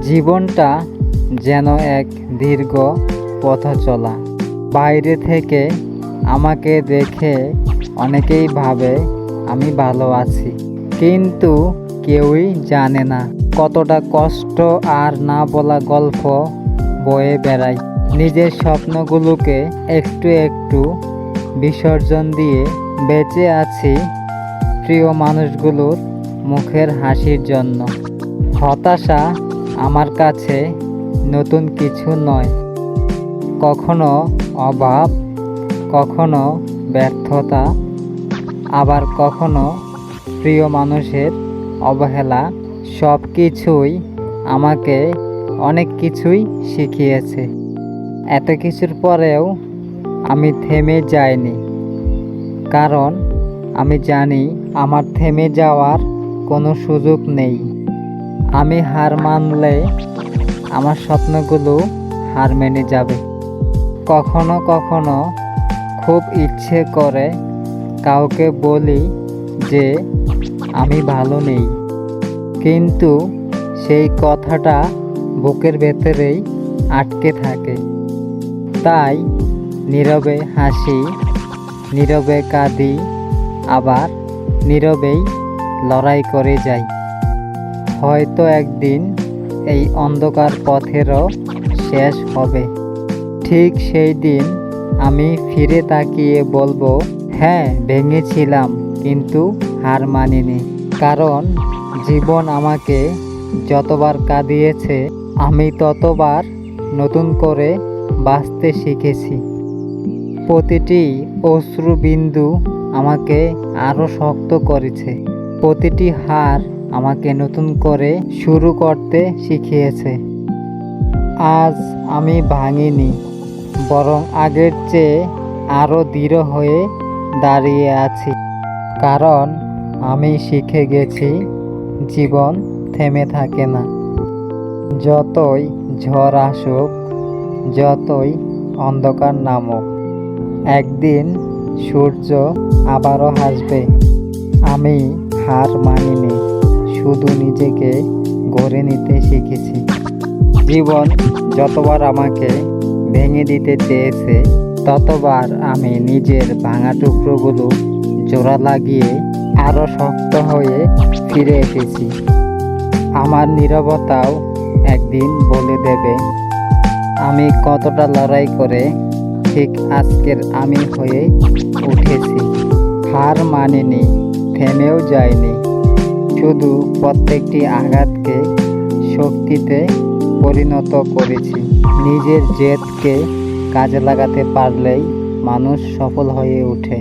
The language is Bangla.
জীবনটা যেন এক দীর্ঘ পথ চলা। বাইরে থেকে আমাকে দেখে অনেকেই ভাবে আমি ভালো আছি, কিন্তু কেউই জানে না কতটা কষ্ট আর না বলা গল্প বয়ে বেড়াই। নিজের স্বপ্নগুলোকে একটু একটু বিসর্জন দিয়ে বেঁচে আছি প্রিয় মানুষগুলোর মুখের হাসির জন্য। হতাশা আমার কাছে নতুন কিছু নয়। কখনো অভাব, কখনো ব্যর্থতা, আবার কখনো প্রিয় মানুষের অবহেলা, সব কিছুই আমাকে অনেক কিছুই শিখিয়েছে। এত কিছুর পরেও আমি থেমে যাইনি, কারণ আমি জানি আমার থেমে যাওয়ার কোনো সুযোগ নেই। আমি হার মানলে আমার স্বপ্নগুলো হার মেনে যাবে। কখনো কখনো খুব ইচ্ছে করে কাউকে বলি যে আমি ভালো নেই, কিন্তু সেই কথাটা বুকের ভেতরেই আটকে থাকে। তাই নীরবে হাসি, নীরবে কাঁদি, আবার নীরবেই লড়াই করে যাই। হয়তো একদিন এই অন্ধকার পথেরও শেষ হবে। ঠিক সেই দিন আমি ফিরে তাকিয়ে বলবো, হ্যাঁ ভেঙেছিলাম, কিন্তু হার মানিনি। কারণ জীবন আমাকে যতবার কাঁদিয়েছে, আমি ততবার নতুন করে বাঁচতে শিখেছি। প্রতিটি অশ্রুবিন্দু আমাকে আরও শক্ত করেছে। প্রতিটি হার আমাকে নতুন করে শুরু করতে শিখিয়েছে। আজ আমি ভাঙিনি, বরং আগের চেয়ে আরও দৃঢ় হয়ে দাঁড়িয়ে আছি। কারণ আমি শিখে গেছি জীবন থেমে থাকে না। যতই ঝড় আসুক, যতই অন্ধকার নামুক, একদিন সূর্য আবারও হাসবে। আমি হার মানিনি, শুধু নিজেকে গড়ে নিতে শিখেছি। জীবন যতবার আমাকে ভেঙে দিতে চেয়েছে, ততবার আমি নিজের ভাঙা টুকরোগুলো জোড়া লাগিয়ে আরও শক্ত হয়ে ফিরে এসেছি। আমার নীরবতাও একদিন বলে দেবে আমি কতটা লড়াই করে ঠিক আজকের আমি হয়ে উঠেছি। হার মানিনি, থেমেও যায়নি, শুধু প্রত্যেকটি আঘাতকে শক্তিতে পরিণত করেছি। নিজের জেদকে কাজে লাগাতে পারলেই মানুষ সফল হয়ে ওঠে।